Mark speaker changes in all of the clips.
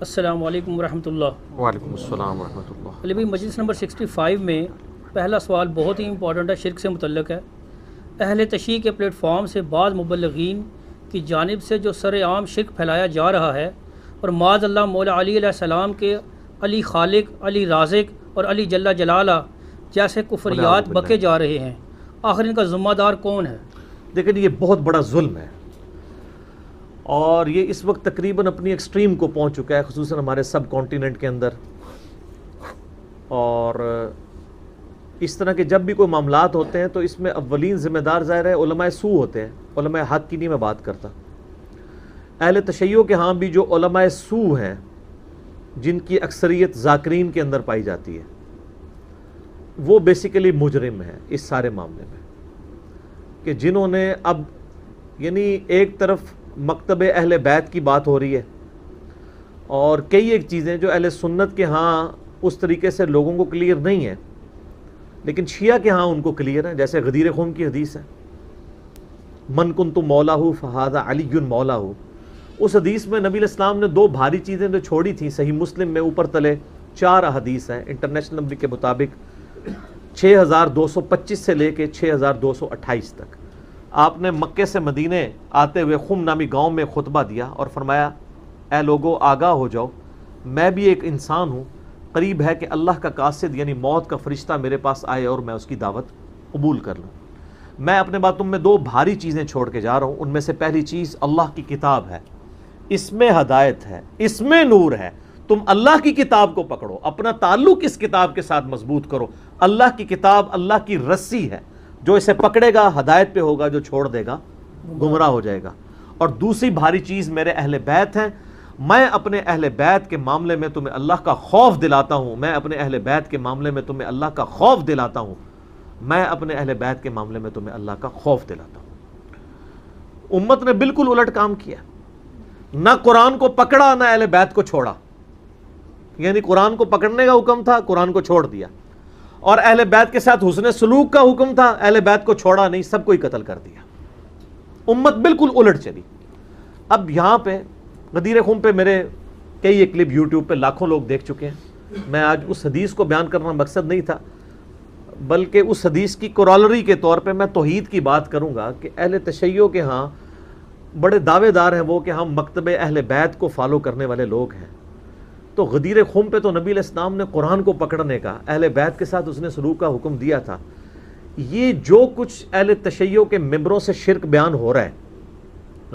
Speaker 1: السلام علیکم ورحمۃ اللہ۔
Speaker 2: وعلیکم السلام ورحمۃ اللہ۔
Speaker 1: علی بھائی، مجلس نمبر 65 میں پہلا سوال بہت ہی امپورٹنٹ ہے، شرک سے متعلق ہے۔ اہل تشیع کے پلیٹ فارم سے بعض مبلغین کی جانب سے جو سر عام شرک پھیلایا جا رہا ہے اور معاذ اللہ مولا علی علیہ السلام کے علی خالق، علی رازق اور علی جل جلالہ جیسے کفریات بکے جا رہے ہیں، آخر ان کا ذمہ دار کون ہے؟
Speaker 2: لیکن یہ بہت بڑا ظلم ہے اور یہ اس وقت تقریباً اپنی ایکسٹریم کو پہنچ چکا ہے، خصوصاً ہمارے سب کانٹیننٹ کے اندر۔ اور اس طرح کے جب بھی کوئی معاملات ہوتے ہیں تو اس میں اولین ذمہ دار ظاہر ہے علماء سو ہوتے ہیں۔ علماء حق کی نہیں میں بات کرتا، اہل تشیع کے ہاں بھی جو علماء سو ہیں جن کی اکثریت ذاکرین کے اندر پائی جاتی ہے، وہ بیسیکلی مجرم ہیں اس سارے معاملے میں، کہ جنہوں نے اب یعنی ایک طرف مکتب اہل بیت کی بات ہو رہی ہے اور کئی ایک چیزیں جو اہل سنت کے ہاں اس طریقے سے لوگوں کو کلیئر نہیں ہیں لیکن شیعہ کے ہاں ان کو کلیئر ہے، جیسے غدیر خم کی حدیث ہے، من کنت مولا فہذا علی مولا۔ اس حدیث میں نبی علیہ السلام نے دو بھاری چیزیں جو چھوڑی تھیں، صحیح مسلم میں اوپر تلے 4 احادیث ہیں انٹرنیشنل نمبر کے مطابق 6225 سے لے کے 6228 تک۔ آپ نے مکے سے مدینے آتے ہوئے خم نامی گاؤں میں خطبہ دیا اور فرمایا، اے لوگو آگاہ ہو جاؤ، میں بھی ایک انسان ہوں، قریب ہے کہ اللہ کا قاصد یعنی موت کا فرشتہ میرے پاس آئے اور میں اس کی دعوت قبول کر لوں۔ میں اپنے باتوں میں 2 بھاری چیزیں چھوڑ کے جا رہا ہوں، ان میں سے پہلی چیز اللہ کی کتاب ہے، اس میں ہدایت ہے، اس میں نور ہے، تم اللہ کی کتاب کو پکڑو، اپنا تعلق اس کتاب کے ساتھ مضبوط کرو۔ اللہ کی کتاب اللہ کی رسی ہے، جو اسے پکڑے گا ہدایت پہ ہوگا، جو چھوڑ دے گا گمراہ ہو جائے گا۔ اور دوسری بھاری چیز میرے اہل بیت ہیں، میں اپنے اہل بیت کے معاملے میں تمہیں اللہ کا خوف دلاتا ہوں، میں اپنے اہل بیت کے معاملے میں تمہیں اللہ کا خوف دلاتا ہوں، میں اپنے اہل بیت کے معاملے میں تمہیں اللہ کا خوف دلاتا ہوں۔ امت نے بالکل الٹ کام کیا، نہ قرآن کو پکڑا نہ اہل بیت کو چھوڑا، یعنی قرآن کو پکڑنے کا حکم تھا، قرآن کو چھوڑ دیا، اور اہل بیت کے ساتھ حسن سلوک کا حکم تھا، اہل بیت کو چھوڑا نہیں، سب کو ہی قتل کر دیا۔ امت بالکل الٹ چلی۔ اب یہاں پہ غدیر خم پہ میرے کئی ایک کلپ یوٹیوب پہ لاکھوں لوگ دیکھ چکے ہیں۔ میں آج اس حدیث کو بیان کرنا مقصد نہیں تھا، بلکہ اس حدیث کی کورالری کے طور پہ میں توحید کی بات کروں گا کہ اہل تشیع کے ہاں بڑے دعوے دار ہیں وہ کہ ہم مکتب اہل بیت کو فالو کرنے والے لوگ ہیں۔ تو غدیر خم پہ تو نبی علیہ السلام نے قرآن کو پکڑنے کا، اہل بیت کے ساتھ اس نے سلوک کا حکم دیا تھا۔ یہ جو کچھ اہل تشیع کے ممبروں سے شرک بیان ہو رہا ہے،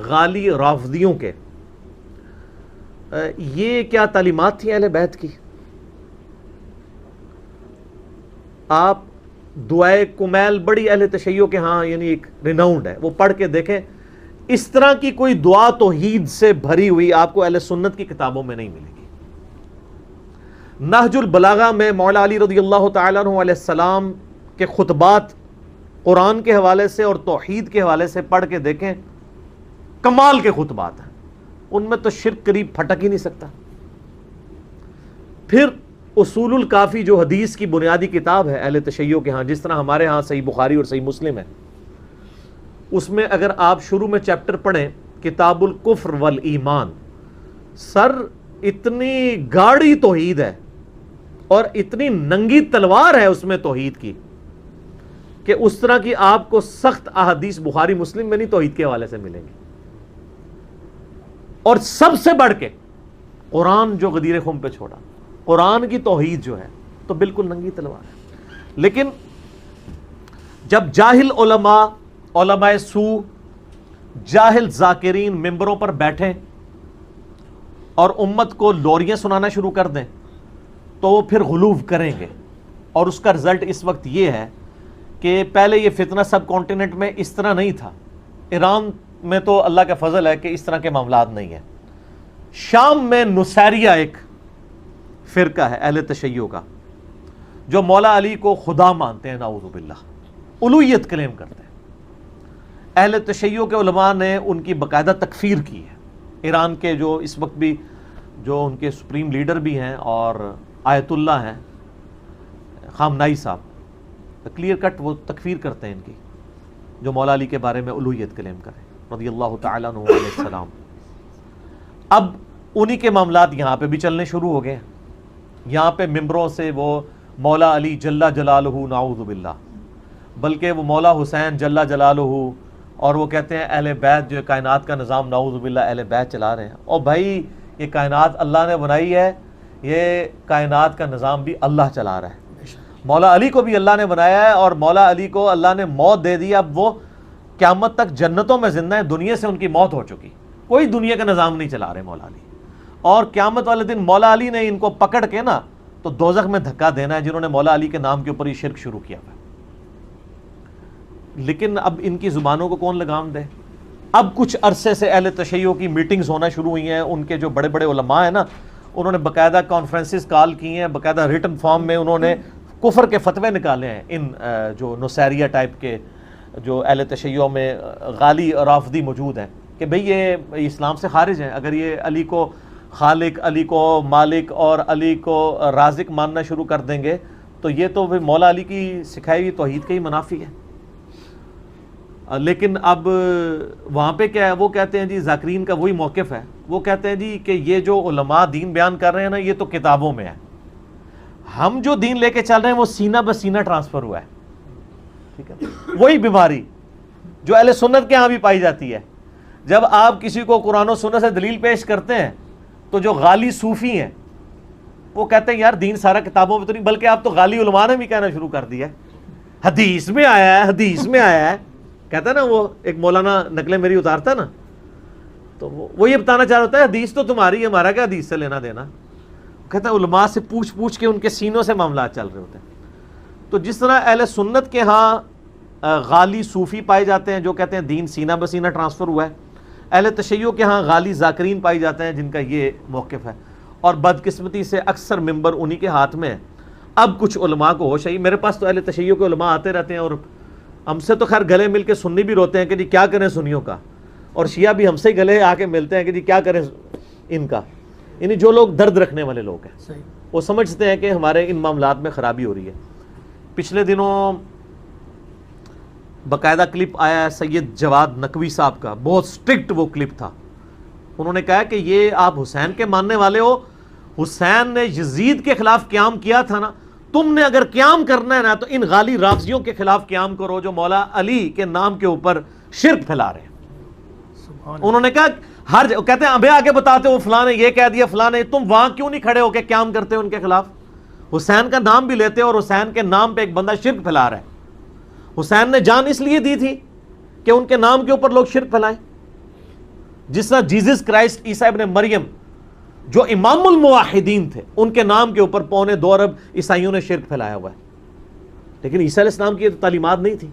Speaker 2: غالی رافضیوں کے، یہ کیا تعلیمات تھی اہل بیت کی؟ آپ دعائے کمیل بڑی اہل تشیع کے ہاں یعنی ایک ریناؤنڈ ہے، وہ پڑھ کے دیکھیں، اس طرح کی کوئی دعا توحید سے بھری ہوئی آپ کو اہل سنت کی کتابوں میں نہیں ملے گی۔ نہج البلاغہ میں مولا علی رضی اللہ تعالیٰ عنہ علیہ السلام کے خطبات قرآن کے حوالے سے اور توحید کے حوالے سے پڑھ کے دیکھیں، کمال کے خطبات ہیں، ان میں تو شرک قریب پھٹک ہی نہیں سکتا۔ پھر اصول الکافی جو حدیث کی بنیادی کتاب ہے اہل تشیع کے ہاں، جس طرح ہمارے ہاں صحیح بخاری اور صحیح مسلم ہے، اس میں اگر آپ شروع میں چیپٹر پڑھیں کتاب الکفر والایمان، سر اتنی گاڑی توحید ہے اور اتنی ننگی تلوار ہے اس میں توحید کی کہ اس طرح کی آپ کو سخت احادیث بخاری مسلم میں نہیں توحید کے حوالے سے ملیں گی۔ اور سب سے بڑھ کے قرآن جو غدیر خم پہ چھوڑا، قرآن کی توحید جو ہے تو بالکل ننگی تلوار ہے۔ لیکن جب جاہل علماء، علماء سو، جاہل ذاکرین ممبروں پر بیٹھیں اور امت کو لوریاں سنانا شروع کر دیں تو وہ پھر غلو کریں گے، اور اس کا رزلٹ اس وقت یہ ہے کہ پہلے یہ فتنہ سب کانٹیننٹ میں اس طرح نہیں تھا، ایران میں تو اللہ کا فضل ہے کہ اس طرح کے معاملات نہیں ہیں۔ شام میں نصیریہ ایک فرقہ ہے اہل تشیع کا، جو مولا علی کو خدا مانتے ہیں، نعوذ باللہ، الوہیت کلیم کرتے ہیں۔ اہل تشیع کے علماء نے ان کی باقاعدہ تکفیر کی ہے۔ ایران کے جو اس وقت بھی جو ان کے سپریم لیڈر بھی ہیں اور آیت اللہ ہیں، خامنائی صاحب، کلیئر کٹ وہ تکفیر کرتے ہیں ان کی، جو مولا علی کے بارے میں الوہیت کلیم کریں رضی اللہ تعالیٰ عنہ علیہ السلام۔ اب انہی کے معاملات یہاں پہ بھی چلنے شروع ہو گئے ہیں۔ یہاں پہ ممبروں سے وہ مولا علی جل جلالہ نعوذ باللہ، بلکہ وہ مولا حسین جل جلالہ، اور وہ کہتے ہیں اہل بیت جو کائنات کا نظام نعوذ باللہ اہل بیت چلا رہے ہیں۔ اور بھائی یہ کائنات اللہ نے بنائی ہے، یہ کائنات کا نظام بھی اللہ چلا رہا ہے۔ مولا علی کو بھی اللہ نے بنایا ہے، اور مولا علی کو اللہ نے موت دے دی، اب وہ قیامت تک جنتوں میں زندہ ہیں، دنیا سے ان کی موت ہو چکی، کوئی دنیا کا نظام نہیں چلا رہے مولا علی۔ اور قیامت والے دن مولا علی نے ان کو پکڑ کے نا تو دوزخ میں دھکا دینا ہے، جنہوں نے مولا علی کے نام کے اوپر یہ شرک شروع کیا ہے۔ لیکن اب ان کی زبانوں کو کون لگام دے؟ اب کچھ عرصے سے اہل تشیع کی میٹنگز ہونا شروع ہوئی ہیں، ان کے جو بڑے بڑے علماء ہیں نا، انہوں نے باقاعدہ کانفرنسز کال کی ہیں، باقاعدہ ریٹن فارم میں انہوں نے کفر کے فتوے نکالے ہیں ان جو نصیریہ ٹائپ کے جو اہل تشیع میں غالی رافضی موجود ہیں کہ بھئی یہ اسلام سے خارج ہیں۔ اگر یہ علی کو خالق، علی کو مالک اور علی کو رازق ماننا شروع کر دیں گے تو یہ تو مولا علی کی سکھائی ہوئی توحید کے ہی منافی ہے۔ لیکن اب وہاں پہ کیا ہے، وہ کہتے ہیں جی ذاکرین کا وہی موقف ہے، وہ کہتے ہیں جی کہ یہ جو علماء دین بیان کر رہے ہیں نا یہ تو کتابوں میں ہے، ہم جو دین لے کے چل رہے ہیں وہ سینہ بسینہ ٹرانسفر ہوا ہے۔ ٹھیک ہے، وہی بیماری جو اہل سنت کے ہاں بھی پائی جاتی ہے، جب آپ کسی کو قرآن و سنت سے دلیل پیش کرتے ہیں تو جو غالی صوفی ہیں وہ کہتے ہیں یار دین سارا کتابوں میں تو نہیں، بلکہ آپ تو غالی علماء نے بھی کہنا شروع کر دیا ہے حدیث میں آیا ہے، حدیث میں آیا ہے۔ کہتا ہے نا وہ ایک مولانا نقلیں میری اتارتا نا تو وہ یہ بتانا چاہ رہا ہوتا ہے حدیث تو تمہاری ہے، ہمارا کیا حدیث سے لینا دینا۔ کہتا ہے علماء سے پوچھ پوچھ کے ان کے سینوں سے معاملات چل رہے ہوتے ہیں۔ تو جس طرح اہل سنت کے ہاں غالی صوفی پائے جاتے ہیں جو کہتے ہیں دین سینہ بسینہ ٹرانسفر ہوا ہے، اہل تشیع کے ہاں غالی ذاکرین پائی جاتے ہیں جن کا یہ موقف ہے، اور بدقسمتی سے اکثر ممبر انہی کے ہاتھ میں ہے۔ اب کچھ علماء کو ہوش ہے، میرے پاس تو اہل تشیع کے علماء آتے رہتے ہیں اور ہم سے تو خیر گلے مل کے سنی بھی روتے ہیں کہ جی کیا کریں سنیوں کا، اور شیعہ بھی ہم سے گلے آ کے ملتے ہیں کہ جی کیا کریں ان کا، یعنی جو لوگ درد رکھنے والے لوگ ہیں وہ سمجھتے ہیں کہ ہمارے ان معاملات میں خرابی ہو رہی ہے۔ پچھلے دنوں باقاعدہ کلپ آیا ہے سید جواد نقوی صاحب کا، بہت سٹرکٹ وہ کلپ تھا۔ انہوں نے کہا کہ یہ آپ حسین کے ماننے والے ہو، حسین نے یزید کے خلاف قیام کیا تھا نا، تم نے اگر قیام کرنا ہے نا تو ان غالی رافضیوں کے خلاف قیام کرو جو مولا علی کے نام کے اوپر شرک پھیلا رہے ہیں۔ انہوں نے کہا کہتے ہیں ابھی آگے بتاتے ہو فلاں نے یہ کہہ دیا، فلاں نے، تم وہاں کیوں نہیں کھڑے ہو کے قیام کرتے ہو ان کے خلاف؟ حسین کا نام بھی لیتے اور حسین کے نام پہ ایک بندہ شرک پھیلا رہا ہے۔ حسین نے جان اس لیے دی تھی کہ ان کے نام کے اوپر لوگ شرک پھیلائیں، جس طرح جیزس کرائسٹ عیسیٰ ابن مریم جو امام الموحدین تھے ان کے نام کے اوپر 2.25 ارب عیسائیوں نے شرک پھیلایا ہوا ہے، لیکن عیسیٰ علیہ السلام کی یہ تعلیمات نہیں تھی۔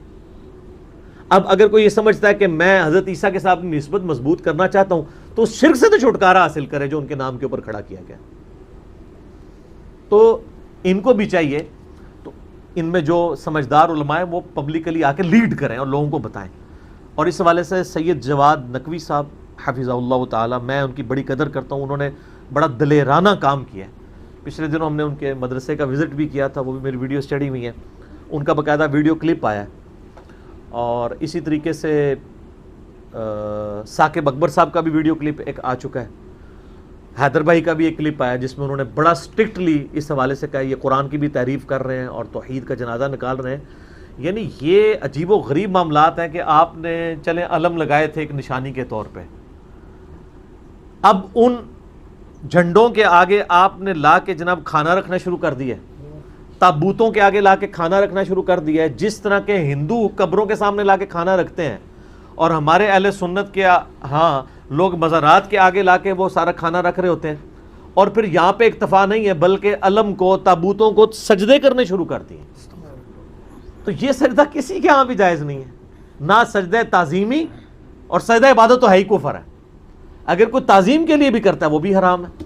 Speaker 2: اب اگر کوئی یہ سمجھتا ہے کہ میں حضرت عیسیٰ کے ساتھ نسبت مضبوط کرنا چاہتا ہوں تو اس شرک سے تو چھٹکارا حاصل کرے جو ان کے نام کے اوپر کھڑا کیا گیا۔ تو ان کو بھی چاہیے تو ان میں جو سمجھدار علماء ہیں وہ پبلکلی آ کے لیڈ کریں اور لوگوں کو بتائیں۔ اور اس حوالے سے سید جواد نقوی صاحب حفظہ اللہ تعالی، میں ان کی بڑی قدر کرتا ہوں، انہوں نے بڑا دلیرانہ کام کیا ہے۔ پچھلے دنوں ہم نے ان کے مدرسے کا وزٹ بھی کیا تھا، وہ بھی میری ویڈیو اسٹڈی ہوئی ہیں، ان کا باقاعدہ ویڈیو کلپ آیا ہے۔ اور اسی طریقے سے ثاقب اکبر صاحب کا بھی ویڈیو کلپ ایک آ چکا ہے، حیدر بھائی کا بھی ایک کلپ آیا جس میں انہوں نے بڑا سٹرکٹلی اس حوالے سے کہا یہ قرآن کی بھی تعریف کر رہے ہیں اور توحید کا جنازہ نکال رہے ہیں۔ یعنی یہ عجیب و غریب معاملات ہیں کہ آپ نے چلیں علم لگائے تھے ایک نشانی کے طور پہ، اب ان جھنڈوں کے آگے آپ نے لا کے جناب کھانا رکھنا شروع کر دیا ہے، تابوتوں کے آگے لا کے کھانا رکھنا شروع کر دیا ہے، جس طرح کے ہندو قبروں کے سامنے لا کے کھانا رکھتے ہیں، اور ہمارے اہل سنت کے ہاں لوگ مزارات کے آگے لا کے وہ سارا کھانا رکھ رہے ہوتے ہیں، اور پھر یہاں پہ اکتفا نہیں ہے بلکہ علم کو، تابوتوں کو سجدے کرنے شروع کر دیے۔ تو یہ سجدہ کسی کے ہاں بھی جائز نہیں ہے، نہ سجدہ تعظیمی، اور سجدہ عبادت تو ہے ہی کفر ہے، اگر کوئی تعظیم کے لیے بھی کرتا ہے وہ بھی حرام ہے۔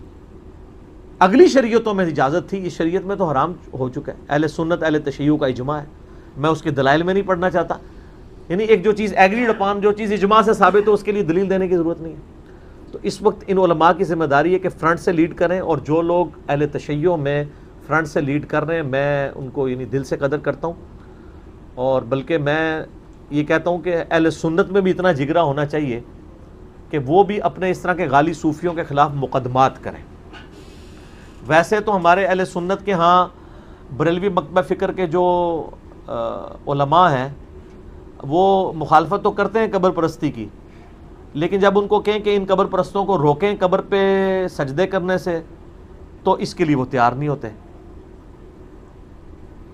Speaker 2: اگلی شریعتوں میں اجازت تھی، اس شریعت میں تو حرام ہو چکا ہے۔ اہل سنت اہل تشیع کا اجماع ہے، میں اس کے دلائل میں نہیں پڑھنا چاہتا، یعنی ایک جو چیز ایگریڈ اپان، جو چیز اجماع سے ثابت ہو اس کے لیے دلیل دینے کی ضرورت نہیں ہے۔ تو اس وقت ان علماء کی ذمہ داری ہے کہ فرنٹ سے لیڈ کریں، اور جو لوگ اہل تشیع میں فرنٹ سے لیڈ کر رہے ہیں میں ان کو یعنی دل سے قدر کرتا ہوں، اور بلکہ میں یہ کہتا ہوں کہ اہل سنت میں بھی اتنا جگرا ہونا چاہیے کہ وہ بھی اپنے اس طرح کے غالی صوفیوں کے خلاف مقدمات کریں. ویسے تو ہمارے اہل سنت کے ہاں بریلوی مکتبہ فکر کے جو علماء ہیں وہ مخالفت تو کرتے ہیں قبر پرستی کی، لیکن جب ان کو کہیں کہ ان قبر پرستوں کو روکیں قبر پہ سجدے کرنے سے تو اس کے لیے وہ تیار نہیں ہوتے.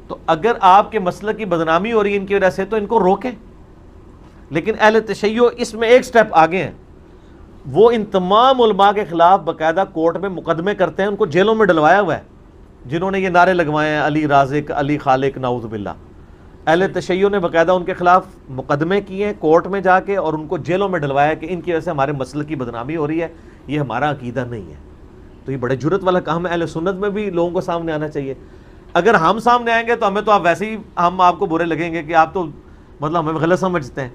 Speaker 2: تو اگر آپ کے مسلک کی بدنامی ہو رہی ہے ان کی وجہ سے تو ان کو روکیں. لیکن اہل تشیع اس میں ایک سٹیپ آگے ہیں، وہ ان تمام علماء کے خلاف باقاعدہ کورٹ میں مقدمے کرتے ہیں، ان کو جیلوں میں ڈلوایا ہوا ہے جنہوں نے یہ نعرے لگوائے ہیں علی رازق، علی خالق، نعوذ باللہ. اہل تشیع نے باقاعدہ ان کے خلاف مقدمے کیے ہیں کورٹ میں جا کے اور ان کو جیلوں میں ڈلوایا کہ ان کی وجہ سے ہمارے مسلک کی بدنامی ہو رہی ہے، یہ ہمارا عقیدہ نہیں ہے. تو یہ بڑے جرت والا کام ہے. اہل سنت میں بھی لوگوں کو سامنے آنا چاہیے. اگر ہم سامنے آئیں گے تو ہمیں تو آپ ویسے ہی ہم آپ کو برے لگیں گے کہ آپ تو مطلب ہمیں غلط سمجھتے ہیں.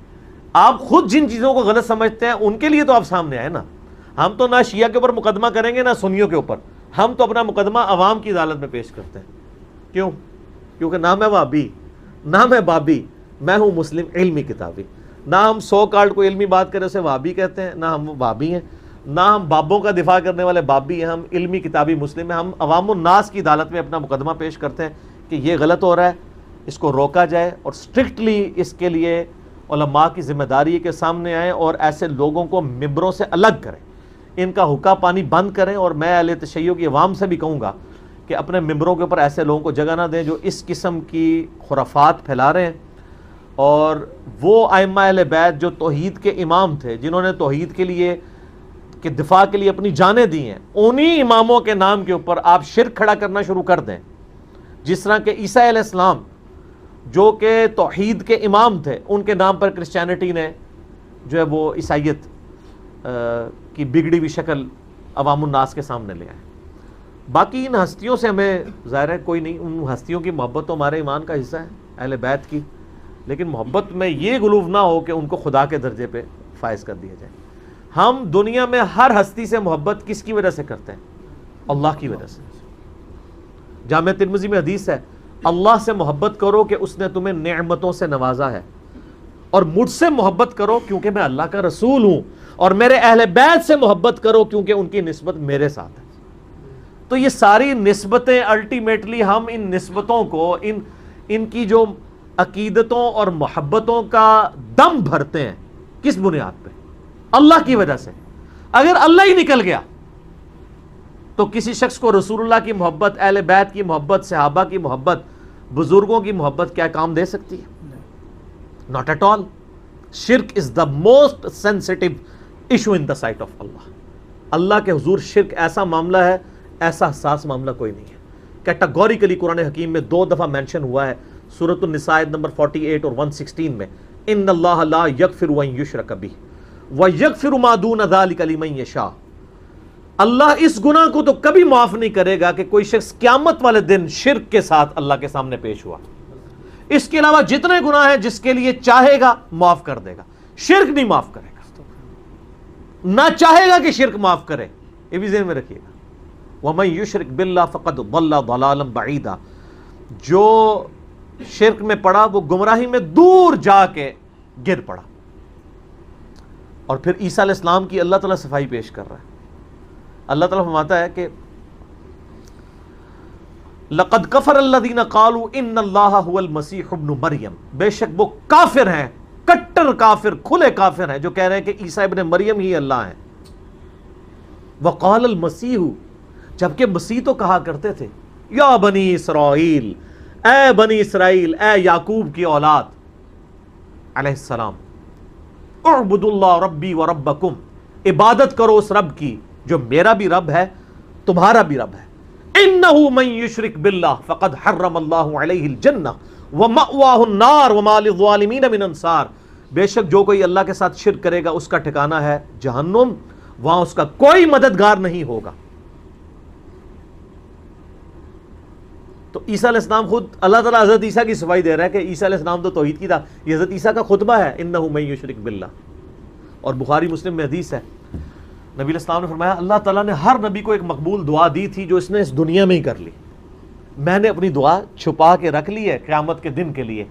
Speaker 2: آپ خود جن چیزوں کو غلط سمجھتے ہیں ان کے لیے تو آپ سامنے آئے نا. ہم تو نہ شیعہ کے اوپر مقدمہ کریں گے نہ سنیوں کے اوپر، ہم تو اپنا مقدمہ عوام کی عدالت میں پیش کرتے ہیں. کیوں؟ کیونکہ نہ میں وہابی، نہ میں بابی، میں ہوں مسلم علمی کتابی. نہ ہم سو کارڈ کو علمی بات کریں اسے وہابی کہتے ہیں، نہ ہم بابی ہیں، نہ ہم بابوں کا دفاع کرنے والے بابی ہیں. ہم علمی کتابی مسلم ہیں. ہم عوام الناس کی عدالت میں اپنا مقدمہ پیش کرتے ہیں کہ یہ غلط ہو رہا ہے، اس کو روکا جائے. اور اسٹرکٹلی اس کے لیے علماء کی ذمہ داری ہے کہ سامنے آئیں اور ایسے لوگوں کو ممبروں سے الگ کریں، ان کا حقہ پانی بند کریں. اور میں اہل تشیع کی عوام سے بھی کہوں گا کہ اپنے ممبروں کے اوپر ایسے لوگوں کو جگہ نہ دیں جو اس قسم کی خرافات پھیلا رہے ہیں. اور وہ ائمہ اہل بیت جو توحید کے امام تھے، جنہوں نے توحید کے لیے کہ دفاع کے لیے اپنی جانیں دی ہیں، انہی اماموں کے نام کے اوپر آپ شرک کھڑا کرنا شروع کر دیں. جس طرح کہ عیسیٰ علیہ السلام جو کہ توحید کے امام تھے، ان کے نام پر کرسچینٹی نے جو ہے وہ عیسائیت کی بگڑی ہوئی شکل عوام الناس کے سامنے لے آئے. باقی ان ہستیوں سے ہمیں ظاہر ہے کوئی نہیں، ان ہستیوں کی محبت تو ہمارے ایمان کا حصہ ہے اہل بیت کی، لیکن محبت میں یہ غلوف نہ ہو کہ ان کو خدا کے درجے پہ فائز کر دیا جائے. ہم دنیا میں ہر ہستی سے محبت کس کی وجہ سے کرتے ہیں؟ اللہ کی وجہ سے. جامع ترمذی میں حدیث ہے، اللہ سے محبت کرو کہ اس نے تمہیں نعمتوں سے نوازا ہے، اور مجھ سے محبت کرو کیونکہ میں اللہ کا رسول ہوں، اور میرے اہل بیت سے محبت کرو کیونکہ ان کی نسبت میرے ساتھ ہے. تو یہ ساری نسبتیں الٹیمیٹلی ہم ان نسبتوں کو ان کی جو عقیدتوں اور محبتوں کا دم بھرتے ہیں، کس بنیاد پہ؟ اللہ کی وجہ سے. اگر اللہ ہی نکل گیا تو کسی شخص کو رسول اللہ کی محبت، اہل بیت کی محبت، صحابہ کی محبت، بزرگوں کی محبت کیا کام دے سکتی ہے؟ Not at all. شرک is the most sensitive issue in the sight of Allah. Allah کے حضور شرک ایسا معاملہ ہے، ایسا حساس معاملہ کوئی نہیں ہے. کیٹاگوریکلی قرآن حکیم میں 2 دفعہ مینشن ہوا ہے، سورۃ النساء نمبر 48 اور 116 میں، ان اللہ لا یغفر ان یشرک بہ ویغفر ما دون ذلک لمن یشاء. اللہ اس گناہ کو تو کبھی معاف نہیں کرے گا کہ کوئی شخص قیامت والے دن شرک کے ساتھ اللہ کے سامنے پیش ہوا. اس کے علاوہ جتنے گناہ ہیں جس کے لیے چاہے گا معاف کر دے گا، شرک نہیں معاف کرے گا. نہ چاہے گا کہ شرک معاف کرے. یہ بھی ذہن میں رکھیے گا. وَمَن يُشْرِكْ بِاللَّهِ فَقَدْ ضَلَّ ضَلَالًا بَعِيدًا. جو شرک میں پڑا وہ گمراہی میں دور جا کے گر پڑا. اور پھر عیسیٰ علیہ السلام کی اللہ تعالیٰ صفائی پیش کر رہا ہے. اللہ تعالیٰ فرماتا ہے کہ لَقَدْ كَفَرَ الَّذِينَ قَالُوا إِنَّ اللَّهَ هُوَ الْمَسِيحُ ابْنُ مَرْيَم. بے شک وہ کافر ہیں، کٹر کافر، کھلے کافر ہیں جو کہہ رہے ہیں کہ عیسیٰ ابن مریم ہی اللہ ہیں. وَقَالَ الْمَسِيحُ، جبکہ مسیح تو کہا کرتے تھے، یا بنی اسرائیل، اے بنی اسرائیل، اے یعقوب کی اولاد علیہ السلام، اعبدوا اللہ ربی و ربکم، عبادت کرو اس رب کی جو میرا بھی رب ہے تمہارا بھی رب ہے. انہ من یشرک باللہ فقد حرم اللہ علیہ الجنہ ومأواہ النار وما للظالمین من انصار. بے شک جو کوئی اللہ کے ساتھ شرک کرے گا اس کا ٹھکانہ ہے جہنم، وہاں اس کا کوئی مددگار نہیں ہوگا. تو عیسیٰ علیہ السلام خود اللہ تعالیٰ حضرت عیسیٰ کی صفائی دے رہا ہے کہ عیسیٰ علیہ السلام تو توحید کی تھا. یہ حضرت عیسیٰ کا خطبہ ہے، انہ من یشرک باللہ. اور بخاری مسلم میں حدیث ہے، نبی علیہ السلام نے فرمایا اللہ تعالیٰ نے ہر نبی کو ایک مقبول دعا دی تھی جو اس نے اس دنیا میں ہی کر لی. میں نے اپنی دعا چھپا کے رکھ لی ہے قیامت کے دن کے لیے.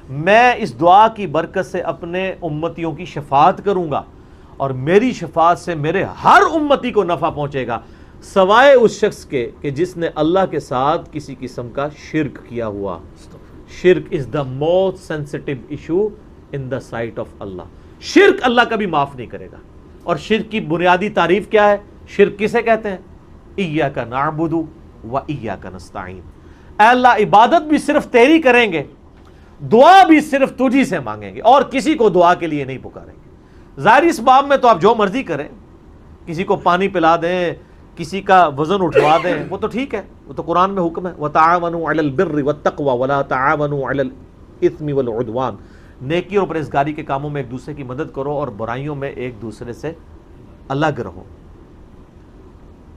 Speaker 2: میں اس دعا کی برکت سے اپنے امتیوں کی شفاعت کروں گا اور میری شفاعت سے میرے ہر امتی کو نفع پہنچے گا سوائے اس شخص کے کہ جس نے اللہ کے ساتھ کسی قسم کا شرک کیا ہوا. شرک is the most sensitive issue in the sight of Allah. شرک اللہ کبھی معاف نہیں کرے گا. اور شرک کی بنیادی تعریف کیا ہے؟ شرک کسے کہتے ہیں؟ ایاک نعبد و ایاک نستعین. اے اللہ عبادت بھی صرف تیری کریں گے, دعا بھی صرف تجھی سے مانگیں گے, اور کسی کو دعا کے لیے نہیں پکاریں گے. ظاہری اس باب میں تو آپ جو مرضی کریں, کسی کو پانی پلا دیں, کسی کا وزن اٹھوا دیں, وہ تو ٹھیک ہے, وہ تو قرآن میں حکم ہے وَتَعَاوَنُوا عَلَى الْبِرِّ وَالتَّقْوَى وَلَا تَعَاوَنُوا عَلَى الْإِثْمِ وَالْعُدْوَانِ. نیکی اور پرہیزگاری کے کاموں میں ایک دوسرے کی مدد کرو اور برائیوں میں ایک دوسرے سے الگ رہو.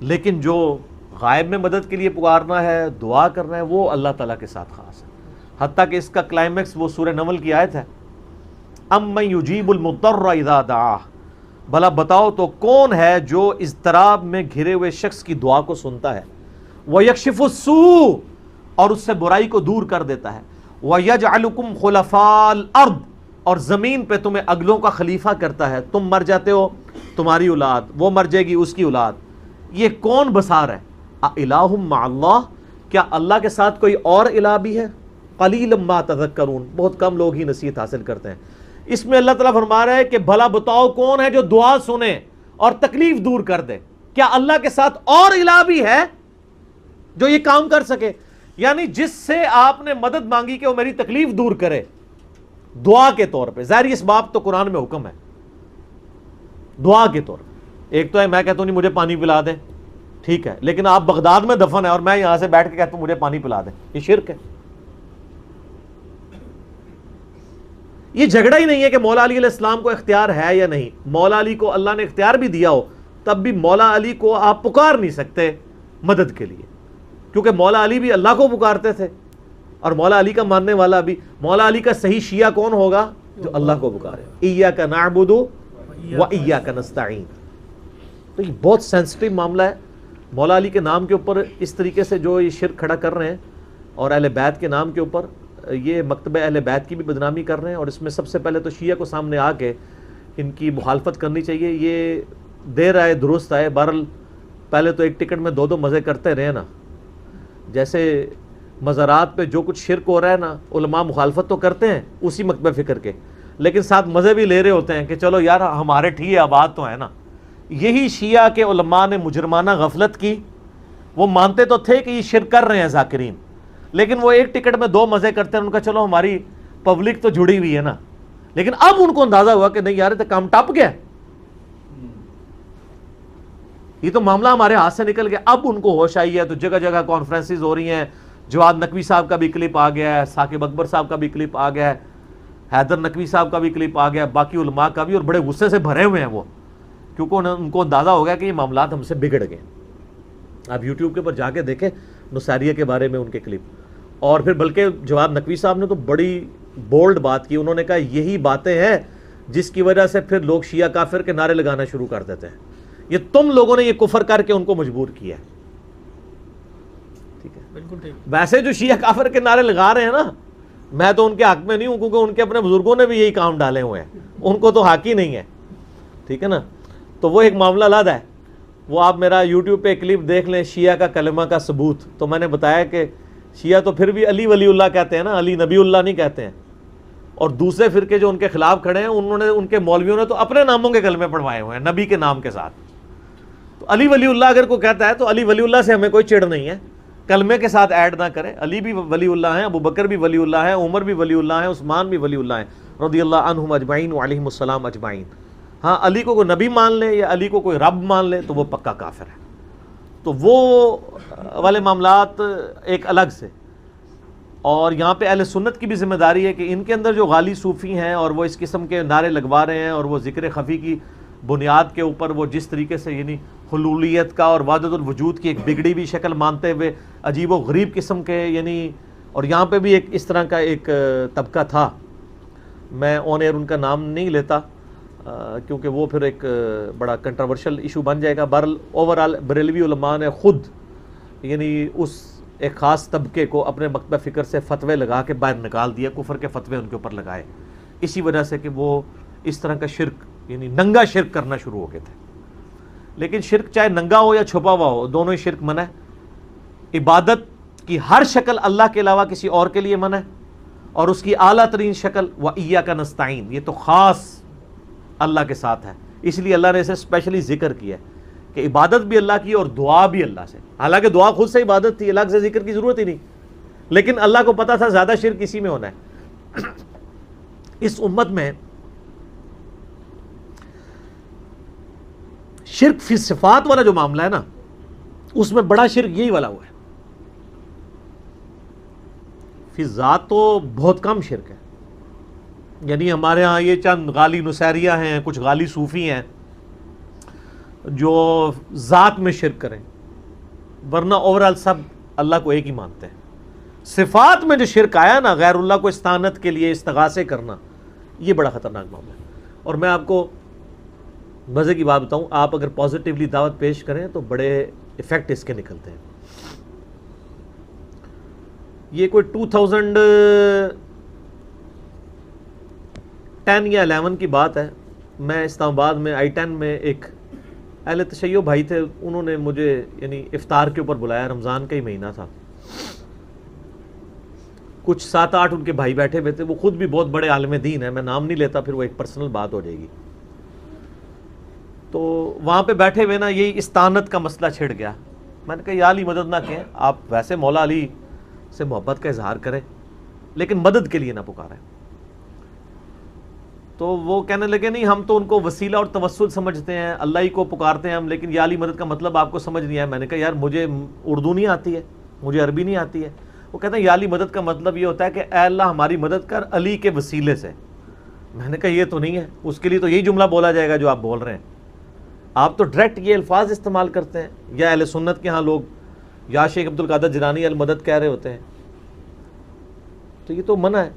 Speaker 2: لیکن جو غائب میں مدد کے لیے پکارنا ہے, دعا کرنا ہے, وہ اللہ تعالیٰ کے ساتھ خاص ہے. حتیٰ کہ اس کا کلائمیکس وہ سورہ نمل کی آیت ہے, اَمَّن يُجِيبُ الْمُضْطَرَّ إِذَا دَعَاهُ. بھلا بتاؤ تو کون ہے جو اضطراب میں گھرے ہوئے شخص کی دعا کو سنتا ہے, وَيَكْشِفُ السُّوءَ, اور اس سے برائی کو دور کر دیتا ہے, وَيَجْعَلُكُمْ خُلَفَاءَ الْأَرْضِ, اور زمین پہ تمہیں اگلوں کا خلیفہ کرتا ہے. تم مر جاتے ہو, تمہاری اولاد, وہ مر جائے گی, اس کی اولاد. یہ کون بسار ہے؟ اِلَٰهٌ مَّعَ اللَّهِ, کیا اللہ کے ساتھ کوئی اور الہ بھی ہے؟ قَلِيلًا مَّا تَذَكَّرُونَ, بہت کم لوگ ہی نصیحت حاصل کرتے ہیں. اس میں اللہ تعالیٰ فرما رہا ہے کہ بھلا بتاؤ کون ہے جو دعا سنے اور تکلیف دور کر دے. کیا اللہ کے ساتھ اور الہ بھی ہے جو یہ کام کر سکے؟ یعنی جس سے آپ نے مدد مانگی کہ وہ میری تکلیف دور کرے دعا کے طور پہ. ظاہر اس باب تو قرآن میں حکم ہے دعا کے طور پہ. ایک تو ہے میں کہتا ہوں نہیں مجھے پانی پلا دیں, ٹھیک ہے, لیکن آپ بغداد میں دفن ہے اور میں یہاں سے بیٹھ کے کہتا ہوں مجھے پانی پلا دیں, یہ شرک ہے. یہ جھگڑا ہی نہیں ہے کہ مولا علی علیہ السلام کو اختیار ہے یا نہیں. مولا علی کو اللہ نے اختیار بھی دیا ہو, تب بھی مولا علی کو آپ پکار نہیں سکتے مدد کے لیے, کیونکہ مولا علی بھی اللہ کو پکارتے تھے, اور مولا علی کا ماننے والا بھی. مولا علی کا صحیح شیعہ کون ہوگا؟ جو اللہ کو پکارے. ایاک نعبد و ایاک نستعین. تو یہ بہت سینسٹیو معاملہ ہے. مولا علی کے نام کے اوپر اس طریقے سے جو یہ شرک کھڑا کر رہے ہیں, اور اہل بیت کے نام کے اوپر یہ مکتبہ اہل بیت کی بھی بدنامی کر رہے ہیں. اور اس میں سب سے پہلے تو شیعہ کو سامنے آ کے ان کی مخالفت کرنی چاہیے. یہ دیر آئے درست آئے, بہرحال پہلے تو ایک ٹکٹ میں دو دو مزے کرتے رہے نا. جیسے مزارات پہ جو کچھ شرک ہو رہا ہے نا, علماء مخالفت تو کرتے ہیں اسی مکتبہ فکر کے, لیکن ساتھ مزے بھی لے رہے ہوتے ہیں کہ چلو یار ہمارے ٹھیک آباد تو ہے نا. یہی شیعہ کے علماء نے مجرمانہ غفلت کی. وہ مانتے تو تھے کہ یہ شرک کر رہے ہیں ذاکرین, لیکن وہ ایک ٹکٹ میں دو مزے کرتے ہیں. ان کا چلو ہماری پبلک تو جڑی ہوئی ہے نا, لیکن اب ان کو اندازہ ہوا کہ نہیں یار تو کام ٹپ گیا, یہ تو معاملہ ہمارے ہاتھ سے نکل گیا. اب ان کو ہوش آئی ہے, تو جگہ جگہ کانفرنسز ہو رہی ہیں. جواد نقوی صاحب کا بھی کلپ آ گیا ہے, ثاقب اکبر صاحب کا بھی کلپ آ گیا ہے, حیدر نقوی صاحب کا بھی کلپ آ گیا ہے, باقی علماء کا بھی, اور بڑے غصے سے بھرے ہوئے ہیں وہ, کیونکہ ان کو اندازہ ہو گیا کہ یہ معاملات ہم سے بگڑ گئے. آپ یوٹیوب کے اوپر جا کے دیکھیں نصیریہ کے بارے میں ان کے کلپ. اور پھر بلکہ جواد نقوی صاحب نے تو بڑی بولڈ بات کی. انہوں نے کہا یہی باتیں ہیں جس کی وجہ سے پھر لوگ شیعہ کافر کے نعرے لگانا شروع کر دیتے ہیں. یہ تم لوگوں نے یہ کفر کر کے ان کو مجبور کیا ہے. ٹھیک ہے,
Speaker 1: بالکل ٹھیک.
Speaker 2: ویسے جو شیعہ کافر کے نعرے لگا رہے ہیں نا, میں تو ان کے حق میں نہیں ہوں, کیونکہ ان کے اپنے بزرگوں نے بھی یہی کام ڈالے ہوئے ہیں, ان کو تو حق ہی نہیں ہے. ٹھیک ہے نا, تو وہ ایک معاملہ علیحدہ ہے. وہ آپ میرا یوٹیوب پہ کلپ دیکھ لیں, شیعہ کا کلمہ کا ثبوت. تو میں نے بتایا کہ شیعہ تو پھر بھی علی ولی اللہ کہتے ہیں نا, علی نبی اللہ نہیں کہتے ہیں. اور دوسرے فرقے جو ان کے خلاف کھڑے ہیں, انہوں نے, ان کے مولویوں نے تو اپنے ناموں کے کلمے پڑھوائے ہوئے ہیں نبی کے نام کے ساتھ. تو علی ولی اللہ اگر کوئی کہتا ہے تو علی ولی اللہ سے ہمیں کوئی چڑ نہیں ہے, کلمے کے ساتھ ایڈ نہ کرے. علی بھی ولی اللہ ہیں, ابو بکر بھی ولی اللہ ہیں, عمر بھی ولی اللہ ہیں, عثمان بھی ولی اللہ ہیں رضی اللہ عنہم اجمعین وعلیہم السلام اجمعین. ہاں, علی کو کوئی نبی مان لے یا علی کو کوئی رب مان لے تو وہ پکا کافر ہے. تو وہ والے معاملات ایک الگ سے. اور یہاں پہ اہل سنت کی بھی ذمہ داری ہے کہ ان کے اندر جو غالی صوفی ہیں اور وہ اس قسم کے نعرے لگوا رہے ہیں, اور وہ ذکر خفی کی بنیاد کے اوپر وہ جس طریقے سے یعنی حلولیت کا اور وحدت الوجود کی ایک بگڑی ہوئی شکل مانتے ہوئے عجیب و غریب قسم کے یعنی. اور یہاں پہ بھی ایک اس طرح کا ایک طبقہ تھا, میں آن ایئر ان کا نام نہیں لیتا کیونکہ وہ پھر ایک بڑا کنٹروورشل ایشو بن جائے گا. اوورال بریلوی علماء نے خود یعنی اس ایک خاص طبقے کو اپنے مکتبہ فکر سے فتوے لگا کے باہر نکال دیا, کفر کے فتوے ان کے اوپر لگائے, اسی وجہ سے کہ وہ اس طرح کا شرک یعنی ننگا شرک کرنا شروع ہو گئے تھے. لیکن شرک چاہے ننگا ہو یا چھپا ہوا ہو، دونوں ہی شرک منع ہے. عبادت کی ہر شکل اللہ کے علاوہ کسی اور کے لیے منع ہے، اور اس کی اعلیٰ ترین شکل وَإِيَّاكَ نَسْتَعِينُ، یہ تو خاص اللہ کے ساتھ ہے. اس لیے اللہ نے اسے اسپیشلی ذکر کیا ہے کہ عبادت بھی اللہ کی اور دعا بھی اللہ سے. حالانکہ دعا خود سے عبادت تھی، الگ سے ذکر کی ضرورت ہی نہیں، لیکن اللہ کو پتا تھا زیادہ شرک اسی میں ہونا ہے. اس امت میں شرک فی صفات والا جو معاملہ ہے نا، اس میں بڑا شرک یہی والا ہوا ہے. فی ذات تو بہت کم شرک ہے. یعنی ہمارے ہاں یہ چند غالی نصیریہ ہیں، کچھ غالی صوفی ہیں جو ذات میں شرک کریں، ورنہ اوورال سب اللہ کو ایک ہی مانتے ہیں. صفات میں جو شرک آیا نا، غیر اللہ کو استعانت کے لیے استغاثے کرنا، یہ بڑا خطرناک معاملہ ہے. اور میں آپ کو مزے کی بات بتاؤں، آپ اگر پازیٹیولی دعوت پیش کریں تو بڑے ایفیکٹ اس کے نکلتے ہیں. یہ کوئی 2010 یا 11 کی بات ہے. میں اسلام آباد میں I-10 میں ایک اہل تشیع بھائی تھے، انہوں نے مجھے یعنی افطار کے اوپر بلایا. رمضان کا ہی مہینہ تھا. کچھ 7-8 ان کے بھائی بیٹھے ہوئے تھے. وہ خود بھی بہت بڑے عالم دین ہیں، میں نام نہیں لیتا، پھر وہ ایک پرسنل بات ہو جائے گی. تو وہاں پہ بیٹھے ہوئے نا یہی استعانت کا مسئلہ چھڑ گیا. میں نے کہا یا علی مدد نہ کہیں، آپ ویسے مولا علی سے محبت کا اظہار کریں لیکن مدد کے لیے نہ پکاریں. تو وہ کہنے لگے نہیں، ہم تو ان کو وسیلہ اور توسل سمجھتے ہیں، اللہ ہی کو پکارتے ہیں ہم، لیکن یا علی مدد کا مطلب آپ کو سمجھ نہیں آیا. میں نے کہا یار مجھے اردو نہیں آتی ہے، مجھے عربی نہیں آتی ہے. وہ کہتے ہیں یا علی مدد کا مطلب یہ ہوتا ہے کہ اے اللہ ہماری مدد کر علی کے وسیلے سے. میں نے کہا یہ تو نہیں ہے، اس کے لیے تو یہی جملہ بولا جائے گا جو آپ بول رہے ہیں. آپ تو ڈائریکٹ یہ الفاظ استعمال کرتے ہیں. یا اہل سنت کے ہاں لوگ یا شیخ عبد القادر جیلانی المدد کہہ رہے ہوتے ہیں، تو یہ تو منع ہے.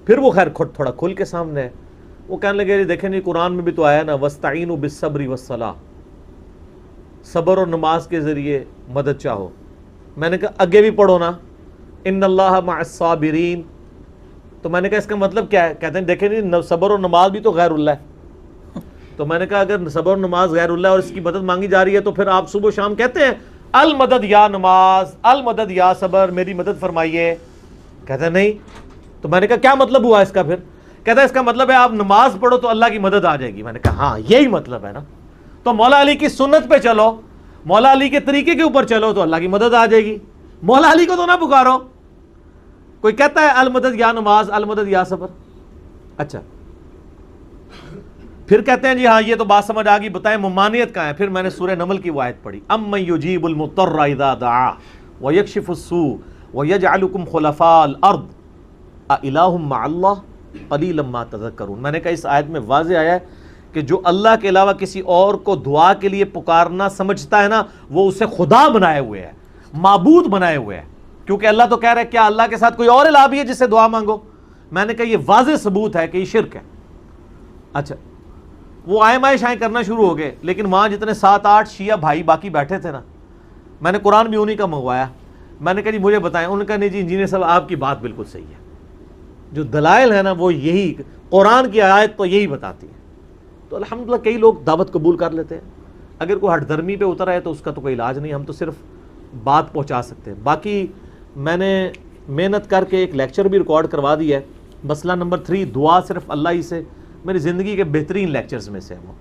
Speaker 2: پھر وہ خیر تھوڑا کھل کے سامنے ہے. وہ کہنے لگے دیکھیں نہیں قرآن میں بھی تو آیا نا وَاسْتَعِينُوا بِالصَّبْرِ وَالصَّلَاةِ، صبر اور نماز کے ذریعے مدد چاہو. میں نے کہا آگے بھی پڑھو نا ان اللہ مع الصابرین. تو میں نے کہا اس کا مطلب کیا ہے؟ کہتے ہیں دیکھیں نہیں صبر اور نماز بھی تو غیر اللہ ہے. تو میں نے کہا اگر صبر اور نماز غیر اللہ ہے اور اس کی مدد مانگی جا رہی ہے تو پھر آپ صبح و شام کہتے ہیں المدد یا نماز، المدد یا صبر، میری مدد فرمائیے. کہتے ہیں نہیں. تو میں نے کہا کیا مطلب ہوا اس کا؟ پھر کہتا ہے اس کا مطلب ہے آپ نماز پڑھو تو اللہ کی مدد آ جائے گی. میں نے کہا ہاں یہی مطلب ہے نا. تو مولا علی کی سنت پہ چلو، مولا علی کے طریقے کے اوپر چلو تو اللہ کی مدد آ جائے گی. مولا علی کو تو نہ پکارو. کوئی کہتا ہے المدد یا نماز، المدد یا صبر. اچھا پھر کہتے ہیں جی ہاں یہ تو بات سمجھ آ گئی، بتائیں ممانعت کہاں ہے؟ پھر میں نے سورہ نمل کی وہ آیت پڑھی امن یجیب المضطر اذا دعا ویکشف السوء ویجعلکم خلفاء الارض االہ مع اللہ قلیلا ما تذکرون. میں نے کہا اس آیت میں واضح آیا ہے کہ جو اللہ کے علاوہ کسی اور کو دعا کے لیے پکارنا سمجھتا ہے نا، وہ اسے خدا بنائے ہوئے ہے، معبود بنائے ہوئے ہے. کیونکہ اللہ تو کہہ رہا ہے کیا اللہ کے ساتھ کوئی اور الہ بھی ہے جس سے دعا مانگو؟ میں نے کہا یہ واضح ثبوت ہے کہ یہ شرک ہے. اچھا وہ آئے مائے شائیں کرنا شروع ہو گئے، لیکن وہاں جتنے 7-8 شیعہ بھائی باقی بیٹھے تھے نا، میں نے قرآن بھی انہی کا منگوایا. میں نے کہا جی مجھے بتائیں. انہوں نے کہا نہیں جی انجینئر صاحب آپ کی بات بالکل صحیح ہے، جو دلائل ہے نا وہ یہی، قرآن کی آیت تو یہی بتاتی ہے. تو الحمدللہ کئی لوگ دعوت قبول کر لیتے ہیں. اگر کوئی ہٹ دھرمی پہ اتر آئے تو اس کا تو کوئی علاج نہیں، ہم تو صرف بات پہنچا سکتے ہیں. باقی میں نے محنت کر کے ایک لیکچر بھی ریکارڈ کروا دیا ہے، مسئلہ نمبر 3 دعا صرف اللہ ہی سے. میری زندگی کے بہترین لیکچرز میں سے وہ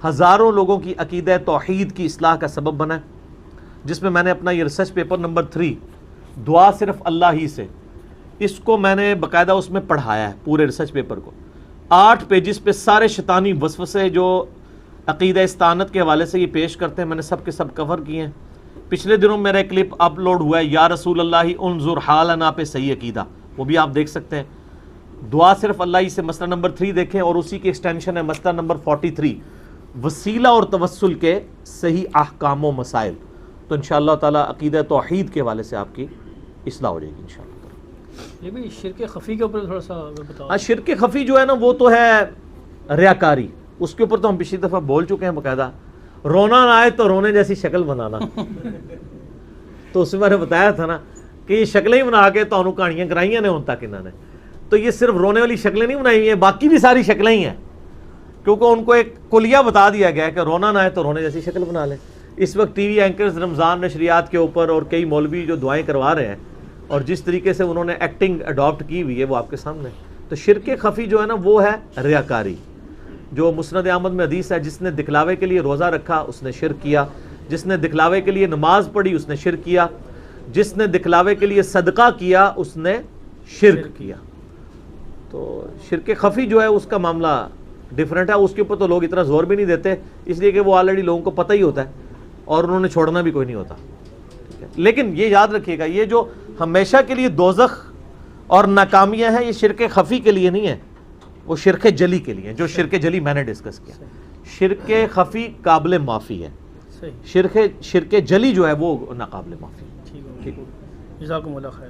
Speaker 2: ہزاروں لوگوں کی عقیدہ توحید کی اصلاح کا سبب بنا ہے، جس میں نے اپنا یہ ریسرچ پیپر نمبر 3 دعا صرف اللہ ہی سے، اس کو میں نے باقاعدہ اس میں پڑھایا ہے پورے ریسرچ پیپر کو. 8 پیجز پہ سارے شیطانی وسوسے جو عقیدہ استعانت کے حوالے سے یہ پیش کرتے ہیں میں نے سب کے سب کور کیے ہیں. پچھلے دنوں میرا ایک کلپ اپلوڈ ہوا ہے یا رسول اللہ انظر حالنا پہ صحیح عقیدہ، وہ بھی آپ دیکھ سکتے ہیں. دعا صرف اللہ ہی سے مسئلہ نمبر 3 دیکھیں، اور اسی کی ایکسٹینشن ہے مسئلہ نمبر 43 وسیلہ اور توسل کے صحیح احکام و مسائل. تو انشاءاللہ تعالی عقیدہ توحید کے حوالے سے آپ کی اصلاح ہو جائے گی انشاءاللہ.
Speaker 1: یہ بھی شرک خفی کے اوپر تھوڑا سا بتاؤ.
Speaker 2: شرک خفی جو ہے نا وہ تو ہے ریاکاری، اس کے اوپر تو ہم پچھلی دفعہ بول چکے ہیں باقاعدہ. رونا نہ آئے تو رونے جیسی شکل بنانا. تو اس میں میں نے بتایا تھا نا کہ یہ شکلیں ہی بنا کے تو کہانیاں کرائیاں نے ان تک انہوں نے، تو یہ صرف رونے والی شکلیں نہیں بنائی ہیں، باقی بھی ساری شکلیں ہی ہیں. کیونکہ ان کو ایک کلیہ بتا دیا گیا ہے کہ رونا نہ ہے تو رونے جیسی شکل بنا لیں. اس وقت ٹی وی اینکرز رمضان نشریات کے اوپر اور کئی مولوی جو دعائیں کروا رہے ہیں اور جس طریقے سے انہوں نے ایکٹنگ اڈاپٹ کی ہوئی ہے وہ آپ کے سامنے. تو شرک خفی جو ہے نا وہ ہے ریاکاری. جو مسند احمد میں حدیث ہے جس نے دکھلاوے کے لیے روزہ رکھا اس نے شرک کیا, جس نے دکھلاوے کے لیے نماز پڑھی اس نے شرک کیا, جس نے دکھلاوے کے لیے صدقہ کیا اس نے شرک کیا. تو شرک خفی جو ہے اس کا معاملہ ڈیفرنٹ ہے, اس کے اوپر تو لوگ اتنا زور بھی نہیں دیتے اس لیے کہ وہ آلریڈی لوگوں کو پتہ ہی ہوتا ہے اور انہوں نے چھوڑنا بھی کوئی نہیں ہوتا. لیکن یہ یاد رکھیے گا یہ جو ہمیشہ کے لیے دوزخ اور ناکامیاں ہیں یہ شرک خفی کے لیے نہیں ہے, وہ شرک جلی کے لیے. جو شرک جلی میں نے ڈسکس کیا, شرک خفی قابل معافی ہے, شرک جلی جو ہے وہ ناقابل معافی.
Speaker 1: ٹھیک ہے, جزاکم اللہ خیر.